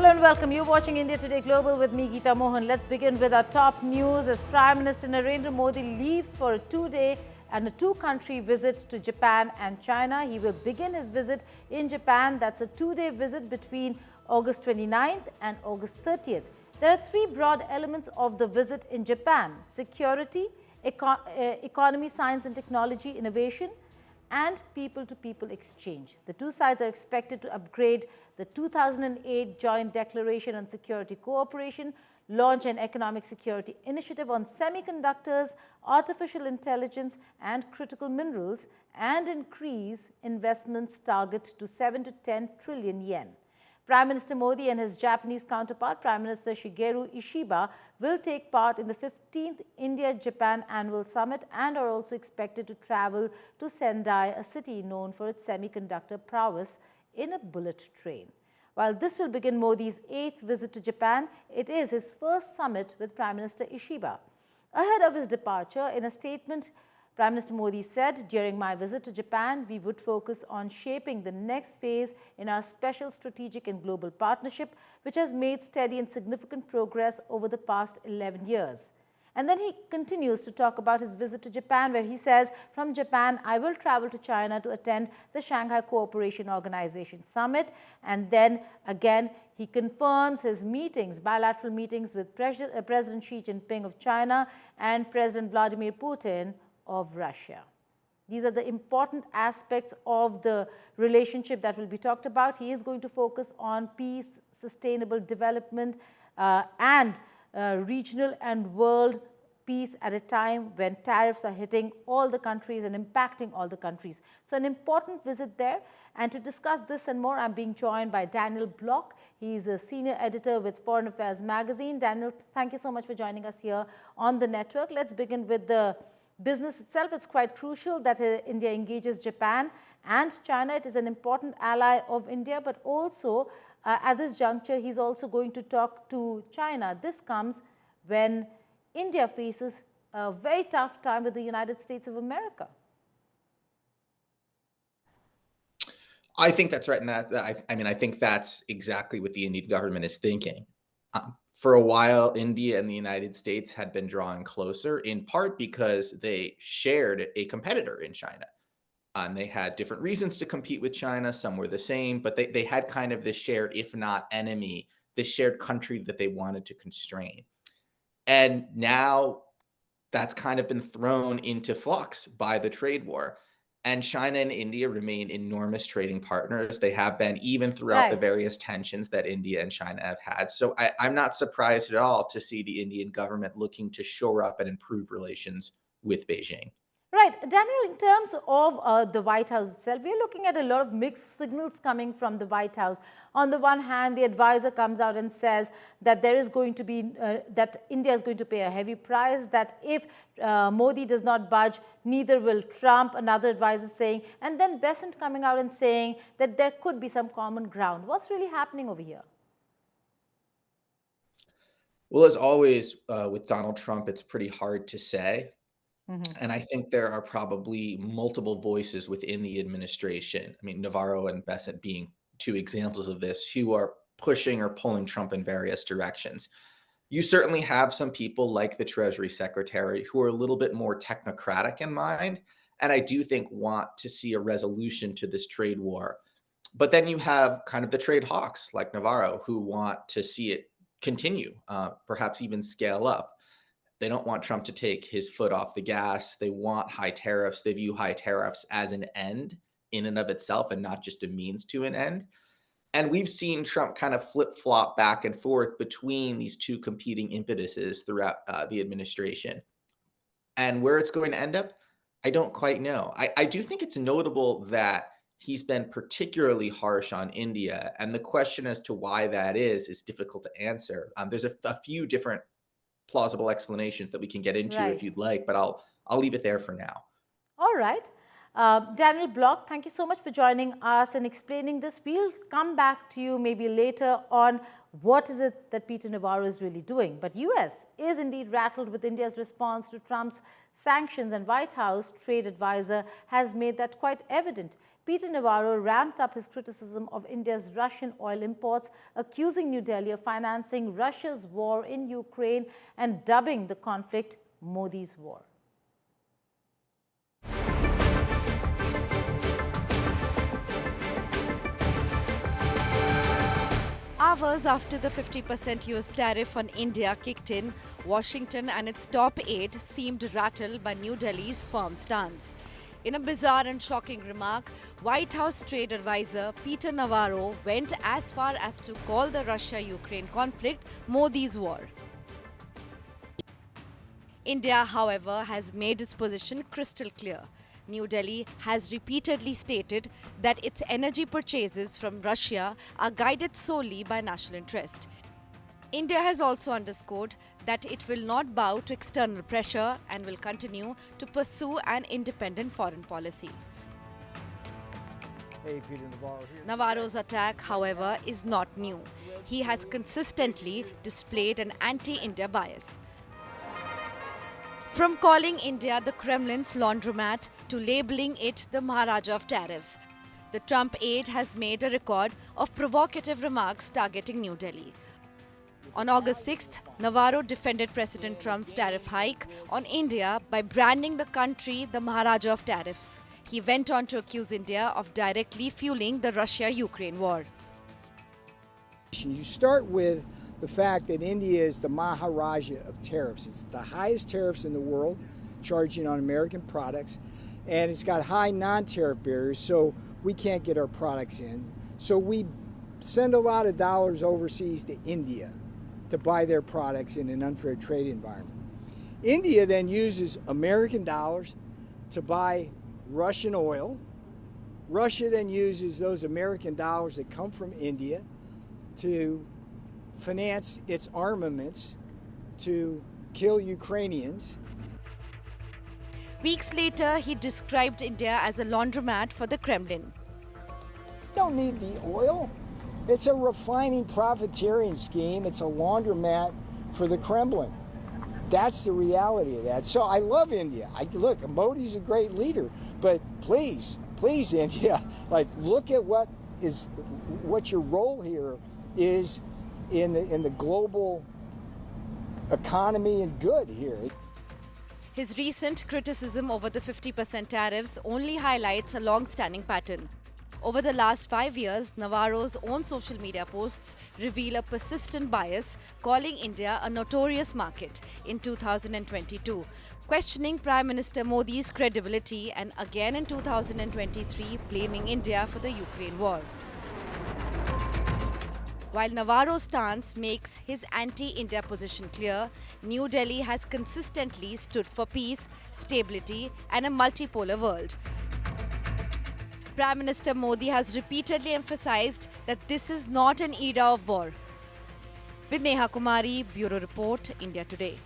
Hello and welcome. You're watching India Today Global with me, Geeta Mohan. Let's begin with our top news as Prime Minister Narendra Modi leaves for a two-day and a two-country visit to Japan and China. He will begin his visit in Japan. That's a two-day visit between August 29th and August 30th. There are three broad elements of the visit in Japan: security, economy, science and technology, innovation, and people-to-people exchange. The two sides are expected to upgrade the 2008 Joint Declaration on Security Cooperation, launch an economic security initiative on semiconductors, artificial intelligence, and critical minerals, and increase investments target to 7 to 10 trillion yen. Prime Minister Modi and his Japanese counterpart, Prime Minister Shigeru Ishiba, will take part in the 15th India-Japan Annual Summit and are also expected to travel to Sendai, a city known for its semiconductor prowess, in a bullet train. While this will begin Modi's 8th visit to Japan, it is his first summit with Prime Minister Ishiba. Ahead of his departure, in a statement, Prime Minister Modi said, "During my visit to Japan, we would focus on shaping the next phase in our special strategic and global partnership, which has made steady and significant progress over the past 11 years. And then he continues to talk about his visit to Japan, where he says, "From Japan, I will travel to China to attend the Shanghai Cooperation Organization Summit." And then again, he confirms his meetings, bilateral meetings with President Xi Jinping of China and President Vladimir Putin of Russia. These are the important aspects of the relationship that will be talked about. He is going to focus on peace, sustainable development, and regional and world peace at a time when tariffs are hitting all the countries and impacting all the countries. So an important visit there. And to discuss this and more, I'm being joined by Daniel Block. He's a senior editor with Foreign Affairs magazine. Daniel, thank you so much for joining us here on the network. Let's begin with the business itself. It's quite crucial that India engages Japan and China. It is an important ally of India, but also at this juncture, he's also going to talk to China. This comes when India faces a very tough time with the United States of America. I think that's right. And I think that's exactly what the Indian government is thinking. For a while, India and the United States had been drawing closer, in part because they shared a competitor in China. And they had different reasons to compete with China. Some were the same, but they had kind of this shared, if not enemy, this shared country that they wanted to constrain. And now that's kind of been thrown into flux by the trade war. And China and India remain enormous trading partners. They have been even throughout the various tensions that India and China have had. So I'm not surprised at all to see the Indian government looking to shore up and improve relations with Beijing. Right. Daniel, in terms of the White House itself, we're looking at a lot of mixed signals coming from the White House. On the one hand, the advisor comes out and says that there is going to be, that India is going to pay a heavy price, that if Modi does not budge, neither will Trump, another advisor saying, and then Besant coming out and saying that there could be some common ground. What's really happening over here? Well, as always, with Donald Trump, it's pretty hard to say. And I think there are probably multiple voices within the administration. I mean, Navarro and Besant being two examples of this, who are pushing or pulling Trump in various directions. You certainly have some people like the Treasury Secretary who are a little bit more technocratic in mind, and I do think want to see a resolution to this trade war. But then you have kind of the trade hawks like Navarro who want to see it continue, perhaps even scale up. They don't want Trump to take his foot off the gas. They want high tariffs. They view high tariffs as an end in and of itself and not just a means to an end. And we've seen Trump kind of flip-flop back and forth between these two competing impetuses throughout the administration. And where it's going to end up, I don't quite know. I do think it's notable that he's been particularly harsh on India. And the question as to why that is difficult to answer. There's a few different plausible explanations that we can get into if you'd like, but I'll leave it there for now. All right. Daniel Block, thank you so much for joining us and explaining this. We'll come back to you maybe later on what is it that Peter Navarro is really doing. But US is indeed rattled with India's response to Trump's sanctions, and White House trade advisor has made that quite evident. Peter Navarro ramped up his criticism of India's Russian oil imports, accusing New Delhi of financing Russia's war in Ukraine and dubbing the conflict Modi's war. Hours after the 50% US tariff on India kicked in, Washington and its top aide seemed rattled by New Delhi's firm stance. In a bizarre and shocking remark, White House trade advisor Peter Navarro went as far as to call the Russia-Ukraine conflict Modi's war. India, however, has made its position crystal clear. New Delhi has repeatedly stated that its energy purchases from Russia are guided solely by national interest. India has also underscored that it will not bow to external pressure and will continue to pursue an independent foreign policy. Hey, Peter Navarro here. Navarro's attack, however, is not new. He has consistently displayed an anti-India bias. From calling India the Kremlin's laundromat to labeling it the Maharaja of tariffs, the Trump aide has made a record of provocative remarks targeting New Delhi. On August 6th, Navarro defended President Trump's tariff hike on India by branding the country the Maharaja of tariffs. He went on to accuse India of directly fueling the Russia-Ukraine war. You start with the fact that India is the Maharaja of tariffs. It's the highest tariffs in the world, charging on American products, and it's got high non-tariff barriers, so we can't get our products in. So we send a lot of dollars overseas to India to buy their products in an unfair trade environment. India then uses American dollars to buy Russian oil. Russia then uses those American dollars that come from India to finance its armaments to kill Ukrainians. Weeks later, he described India as a laundromat for the Kremlin. We don't need the oil. It's a refining profiteering scheme. It's a laundromat for the Kremlin. That's the reality of that. So I love India. Look, Modi's a great leader, but please, India, look at what your role here is in the global economy and good here. His recent criticism over the 50% tariffs only highlights a long-standing pattern. Over the last 5 years, Navarro's own social media posts reveal a persistent bias, calling India a notorious market in 2022, questioning Prime Minister Modi's credibility, and again in 2023 blaming India for the Ukraine war. While Navarro's stance makes his anti-India position clear, New Delhi has consistently stood for peace, stability, and a multipolar world. Prime Minister Modi has repeatedly emphasized that this is not an era of war. With Neha Kumari, Bureau Report, India Today.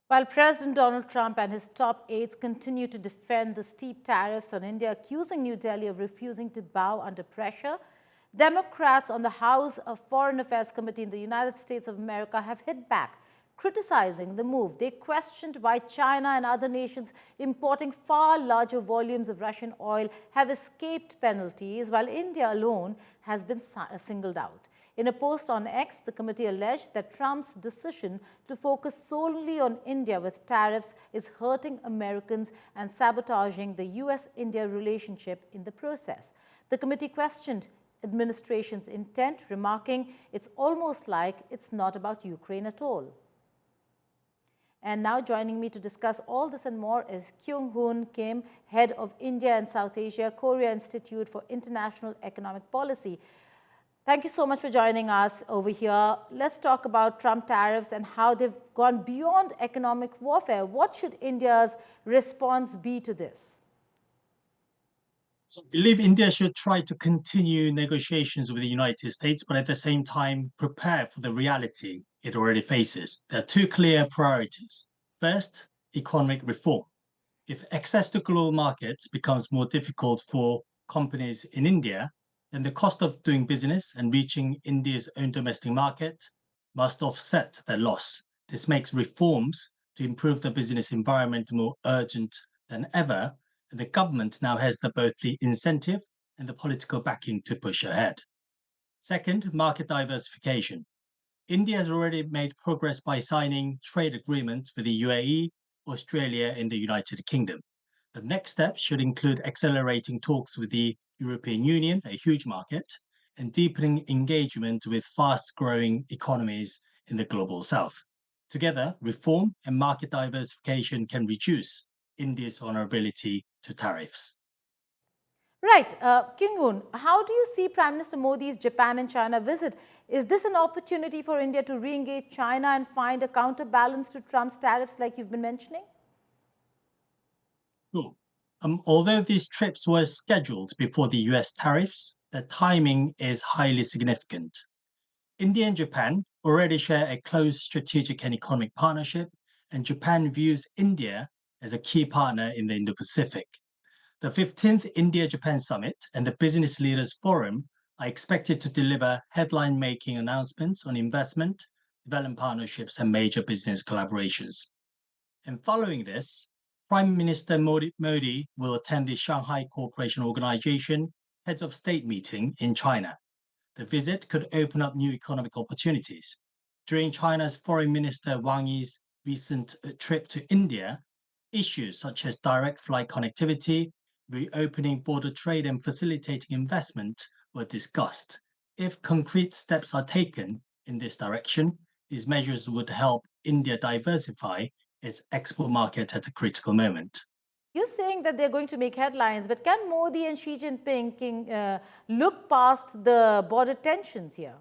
While President Donald Trump and his top aides continue to defend the steep tariffs on India, accusing New Delhi of refusing to bow under pressure, Democrats on the House Foreign Affairs Committee in the United States of America have hit back, criticizing the move. They questioned why China and other nations importing far larger volumes of Russian oil have escaped penalties, while India alone has been singled out. In a post on X, the committee alleged that Trump's decision to focus solely on India with tariffs is hurting Americans and sabotaging the U.S.-India relationship in the process. The committee questioned administration's intent, remarking it's almost like it's not about Ukraine at all. And now joining me to discuss all this and more is Kyung-Hoon Kim, head of India and South Asia, Korea Institute for International Economic Policy. Thank you so much for joining us over here. Let's talk about Trump tariffs and how they've gone beyond economic warfare. What should India's response be to this? So I believe India should try to continue negotiations with the United States, but at the same time prepare for the reality it already faces. There are two clear priorities. First, economic reform. If access to global markets becomes more difficult for companies in India, then the cost of doing business and reaching India's own domestic market must offset that loss. This makes reforms to improve the business environment more urgent than ever, and the government now has both the incentive and the political backing to push ahead. Second, market diversification. India has already made progress by signing trade agreements with the UAE, Australia, and the United Kingdom. The next step should include accelerating talks with the European Union, a huge market, and deepening engagement with fast-growing economies in the global south. Together, reform and market diversification can reduce India's vulnerability to tariffs. Right. Kyung-hoon, how do you see Prime Minister Modi's Japan and China visit? Is this an opportunity for India to re-engage China and find a counterbalance to Trump's tariffs like you've been mentioning? Sure. Although these trips were scheduled before the US tariffs, the timing is highly significant. India and Japan already share a close strategic and economic partnership, and Japan views India as a key partner in the Indo-Pacific. The 15th India-Japan Summit and the Business Leaders Forum are expected to deliver headline-making announcements on investment, development partnerships, and major business collaborations. And following this, Prime Minister Modi will attend the Shanghai Cooperation Organization Heads of State meeting in China. The visit could open up new economic opportunities. During China's Foreign Minister Wang Yi's recent trip to India, issues such as direct flight connectivity, reopening border trade, and facilitating investment were discussed. If concrete steps are taken in this direction, these measures would help India diversify its export market at a critical moment. You're saying that they're going to make headlines, but can Modi and Xi Jinping look past the border tensions here?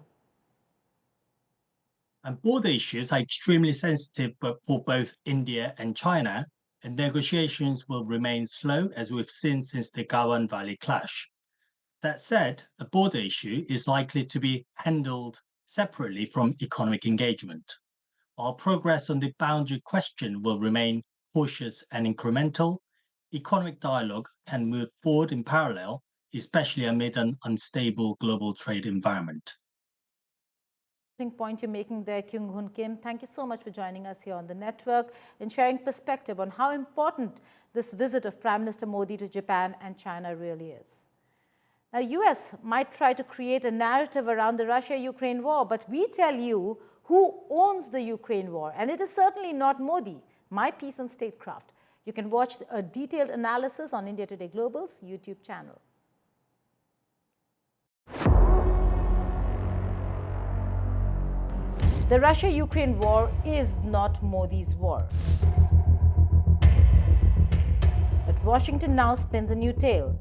And border issues are extremely sensitive for both India and China, and negotiations will remain slow, as we've seen since the Gawan Valley clash. That said, the border issue is likely to be handled separately from economic engagement. While progress on the boundary question will remain cautious and incremental, economic dialogue can move forward in parallel, especially amid an unstable global trade environment. Point you're making there, Kyung-hoon Kim. Thank you so much for joining us here on the network and sharing perspective on how important this visit of Prime Minister Modi to Japan and China really is. Now, US might try to create a narrative around the Russia-Ukraine war, but we tell you who owns the Ukraine war, and it is certainly not Modi. My piece on statecraft. You can watch a detailed analysis on India Today Global's YouTube channel. The Russia-Ukraine war is not Modi's war. But Washington now spins a new tale.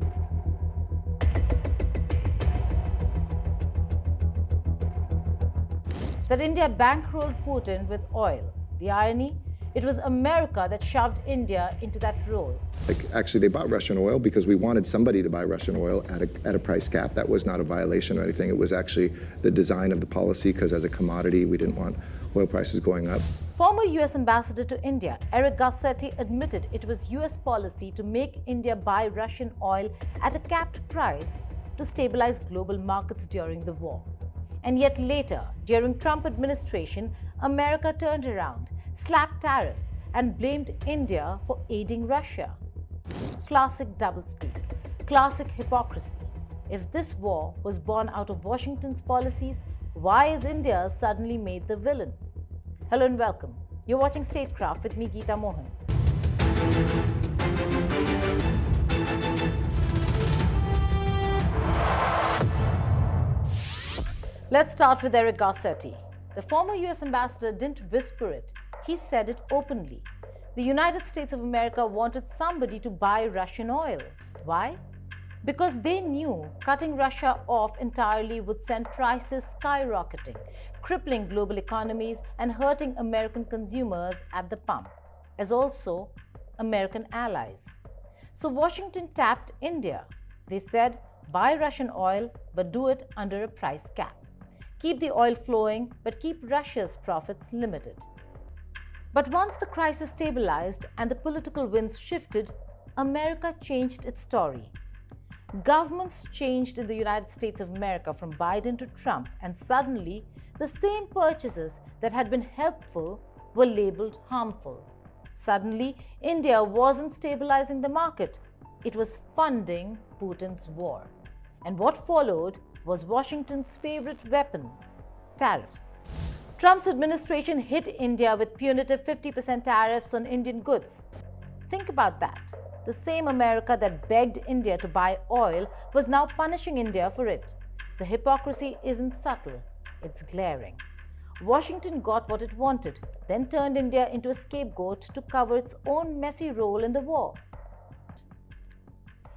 That India bankrolled Putin with oil. The irony? It was America that shoved India into that role. Actually, they bought Russian oil because we wanted somebody to buy Russian oil at a price cap. That was not a violation or anything. It was actually the design of the policy, because as a commodity, we didn't want oil prices going up. Former US Ambassador to India, Eric Garcetti, admitted it was US policy to make India buy Russian oil at a capped price to stabilize global markets during the war. And yet later, during Trump administration, America turned around, slapped tariffs, and blamed India for aiding Russia. Classic doublespeak, classic hypocrisy. If this war was born out of Washington's policies, why is India suddenly made the villain? Hello and welcome. You're watching Statecraft with me, Geeta Mohan. Let's start with Eric Garcetti. The former US ambassador didn't whisper it. He said it openly. The United States of America wanted somebody to buy Russian oil. Why? Because they knew cutting Russia off entirely would send prices skyrocketing, crippling global economies and hurting American consumers at the pump, as also American allies. So Washington tapped India. They said, buy Russian oil, but do it under a price cap. Keep the oil flowing, but keep Russia's profits limited. But once the crisis stabilized and the political winds shifted, America changed its story. Governments changed in the United States of America from Biden to Trump, and suddenly the same purchases that had been helpful were labeled harmful. Suddenly, India wasn't stabilizing the market. It was funding Putin's war. And what followed was Washington's favorite weapon, tariffs. Trump's administration hit India with punitive 50% tariffs on Indian goods. Think about that. The same America that begged India to buy oil was now punishing India for it. The hypocrisy isn't subtle, it's glaring. Washington got what it wanted, then turned India into a scapegoat to cover its own messy role in the war.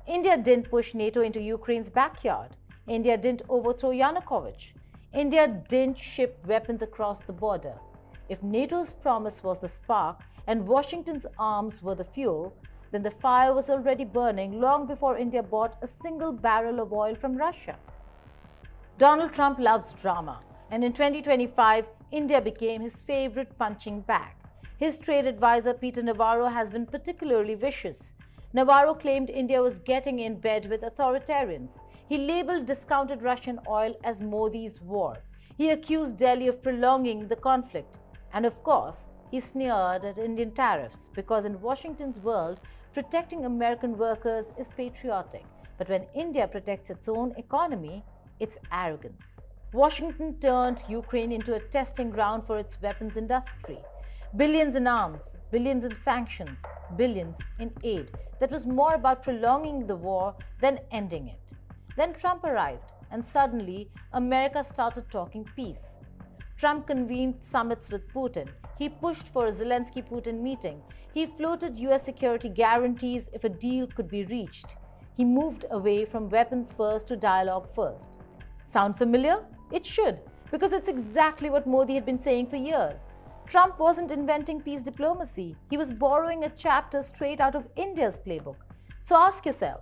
India didn't push NATO into Ukraine's backyard. India didn't overthrow Yanukovych. India didn't ship weapons across the border. If NATO's promise was the spark and Washington's arms were the fuel, then the fire was already burning long before India bought a single barrel of oil from Russia. Donald Trump loves drama, and in 2025, India became his favorite punching bag. His trade advisor Peter Navarro has been particularly vicious. Navarro claimed India was getting in bed with authoritarians. He labeled discounted Russian oil as Modi's war. He accused Delhi of prolonging the conflict. And of course, he sneered at Indian tariffs because in Washington's world, protecting American workers is patriotic. But when India protects its own economy, it's arrogance. Washington turned Ukraine into a testing ground for its weapons industry. Billions in arms, billions in sanctions, billions in aid. That was more about prolonging the war than ending it. Then Trump arrived, and suddenly America started talking peace. Trump convened summits with Putin. He pushed for a Zelensky-Putin meeting. He floated US security guarantees if a deal could be reached. He moved away from weapons first to dialogue first. Sound familiar? It should, because it's exactly what Modi had been saying for years. Trump wasn't inventing peace diplomacy. He was borrowing a chapter straight out of India's playbook. So ask yourself,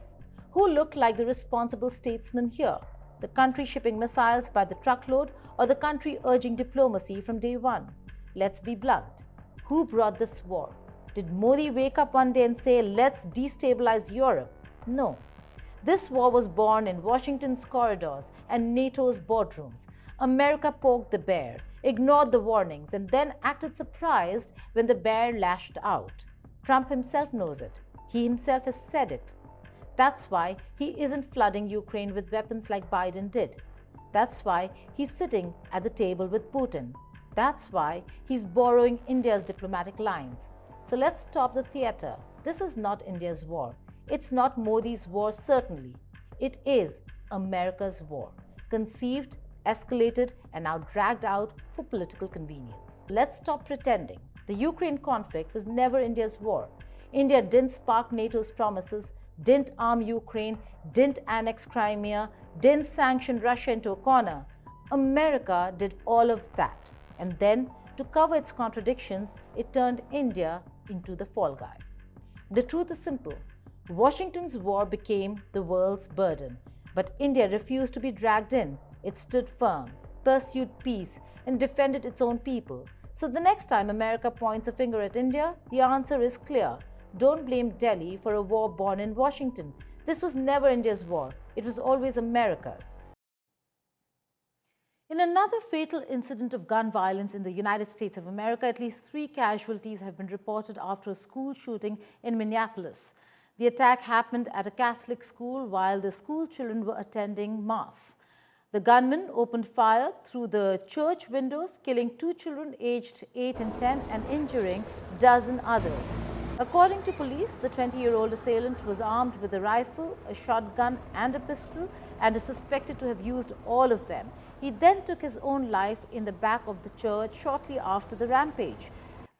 who looked like the responsible statesman here? The country shipping missiles by the truckload or the country urging diplomacy from day one? Let's be blunt. Who brought this war? Did Modi wake up one day and say, let's destabilize Europe? No. This war was born in Washington's corridors and NATO's boardrooms. America poked the bear, ignored the warnings, and then acted surprised when the bear lashed out. Trump himself knows it. He himself has said it. That's why he isn't flooding Ukraine with weapons like Biden did. That's why he's sitting at the table with Putin. That's why he's borrowing India's diplomatic lines. So let's stop the theater. This is not India's war. It's not Modi's war, certainly. It is America's war, conceived, escalated, and now dragged out for political convenience. Let's stop pretending. The Ukraine conflict was never India's war. India didn't spark NATO's promises, didn't arm Ukraine, didn't annex Crimea, didn't sanction Russia into a corner. America did all of that. And then, to cover its contradictions, it turned India into the fall guy. The truth is simple. Washington's war became the world's burden, but India refused to be dragged in. It stood firm, pursued peace, and defended its own people. So the next time America points a finger at India, the answer is clear. Don't blame Delhi for a war born in Washington. This was never India's war. It was always America's. In another fatal incident of gun violence in the United States of America, at least 3 casualties have been reported after a school shooting in Minneapolis. The attack happened at a Catholic school while the school children were attending Mass. The gunman opened fire through the church windows, killing 2 children aged 8 and 10 and injuring a dozen others. According to police, the 20-year-old assailant was armed with a rifle, a shotgun and a pistol and is suspected to have used all of them. He then took his own life in the back of the church shortly after the rampage.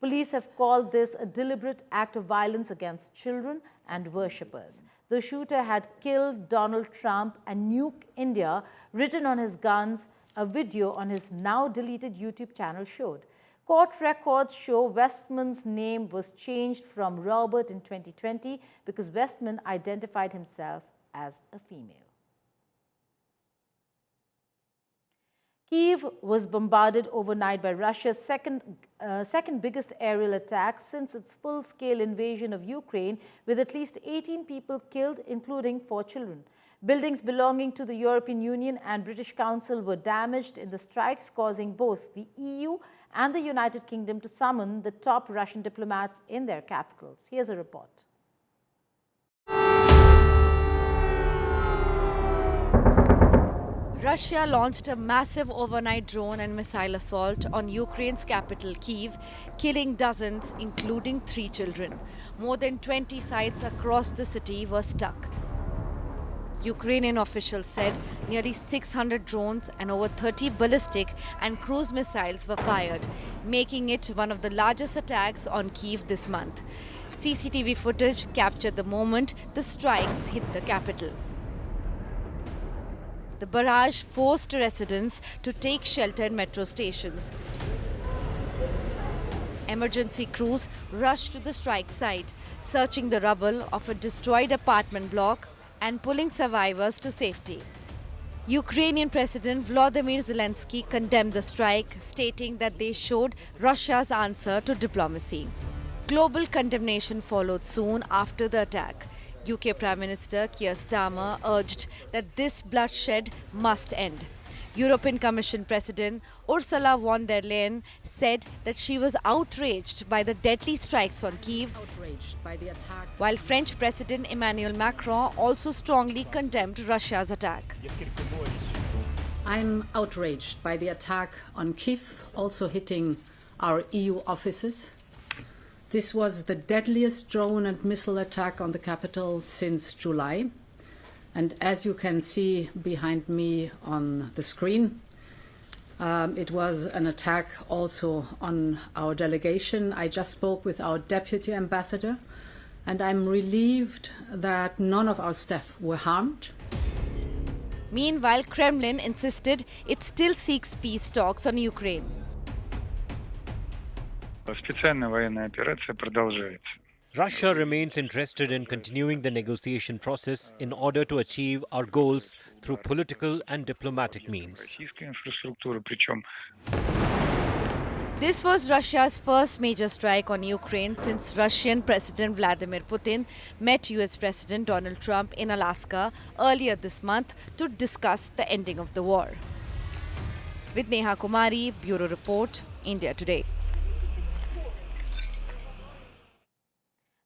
Police have called this a deliberate act of violence against children and worshippers. The shooter had killed Donald Trump and nuke India written on his guns, a video on his now deleted YouTube channel showed. Court records show Westman's name was changed from Robert in 2020 because Westman identified himself as a female. Kyiv was bombarded overnight by Russia's second biggest aerial attack since its full-scale invasion of Ukraine, with at least 18 people killed, including 4 children. Buildings belonging to the European Union and British Council were damaged in the strikes, causing both the EU and the United Kingdom to summon the top Russian diplomats in their capitals. Here's a report. Russia launched a massive overnight drone and missile assault on Ukraine's capital, Kyiv, killing dozens, including 3 children. More than 20 sites across the city were stuck. Ukrainian officials said nearly 600 drones and over 30 ballistic and cruise missiles were fired, making it one of the largest attacks on Kyiv this month. CCTV footage captured the moment the strikes hit the capital. The barrage forced residents to take shelter in metro stations. Emergency crews rushed to the strike site, searching the rubble of a destroyed apartment block and pulling survivors to safety. Ukrainian President Vladimir Zelensky condemned the strike, stating that they showed Russia's answer to diplomacy. Global condemnation followed soon after the attack. UK Prime Minister Keir Starmer urged that this bloodshed must end. European Commission President Ursula von der Leyen said that she was outraged by the deadly strikes on Kyiv, while French President Emmanuel Macron also strongly condemned Russia's attack. I'm outraged by the attack on Kyiv, also hitting our EU offices. This was the deadliest drone and missile attack on the capital since July. And as you can see behind me on the screen, it was an attack also on our delegation. I just spoke with our deputy ambassador, and I'm relieved that none of our staff were harmed. Meanwhile, Kremlin insisted it still seeks peace talks on Ukraine. Специальная военная операция продолжается. Russia remains interested in continuing the negotiation process in order to achieve our goals through political and diplomatic means. This was Russia's first major strike on Ukraine since Russian President Vladimir Putin met US President Donald Trump in Alaska earlier this month to discuss the ending of the war. With Neha Kumari, Bureau Report, India Today.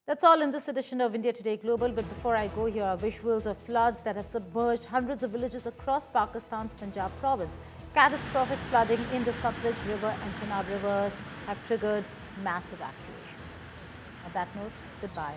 That's all in this edition of India Today Global. But before I go, here are visuals of floods that have submerged hundreds of villages across Pakistan's Punjab province. Catastrophic flooding in the Satluj River and Chenab rivers have triggered massive evacuations. On that note, goodbye.